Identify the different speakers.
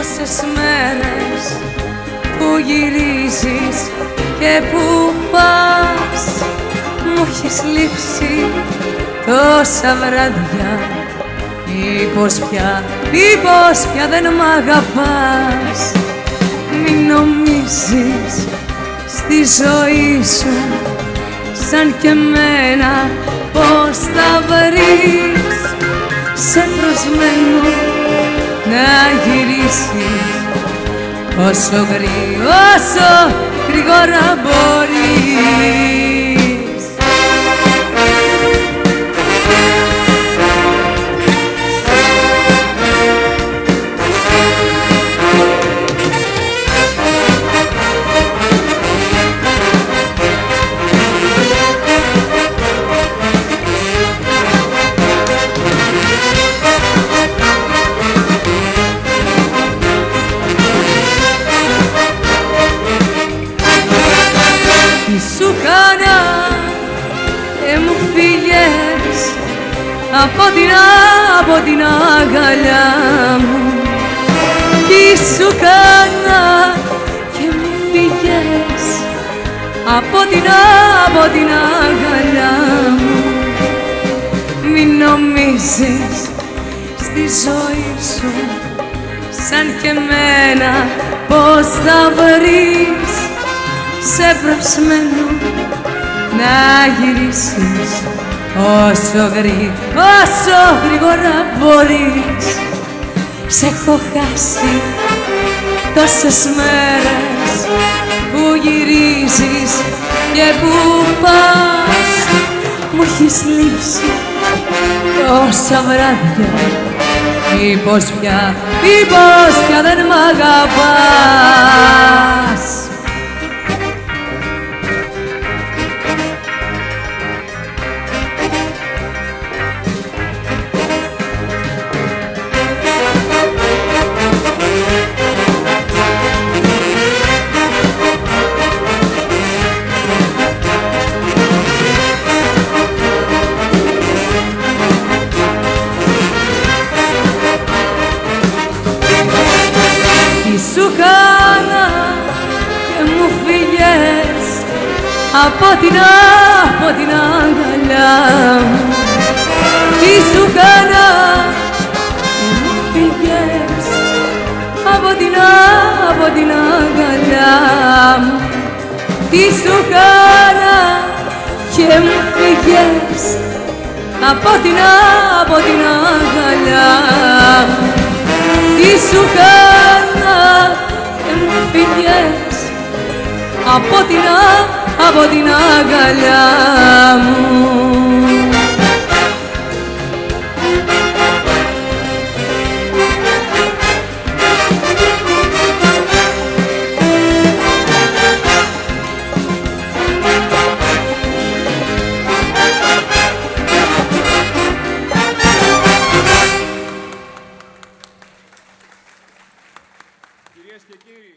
Speaker 1: Τόσες μέρες που γυρίζεις και που πας, μου έχεις λείψει τόσα βράδια. Μήπως πια δεν μ' αγαπάς. Μην νομίζεις στη ζωή σου σαν και εμένα πως θα βρεις σε προσμένο να γυρίσεις όσο γρήγορα μπορείς. Τι σου κάνα και μου φύγες από την αγκαλιά μου. Τι σου κάνα και μου φύγες από την αγκαλιά μου. Μην νομίζεις στη ζωή σου σαν και εμένα πως θα βρεις σε προσμένο να γυρίσεις όσο γρήγορα μπορείς. Σ' έχω χάσει τόσες μέρες που γυρίζεις και που πας, μου έχεις λείψει τόσα βράδια. Μήπως πια δεν μ' αγαπάς. Τι σου κάνα και μου φύγες από την αγκαλιά μου. Τι σου κάνα και μου φύγες από την αγκαλιά μου. Τι σου κάνα και μου φύγες από την αγκαλιά μου. Τι σου κάνα και μου φύγες από την αγκαλιά μου.
Speaker 2: Κυρίες και κύριοι,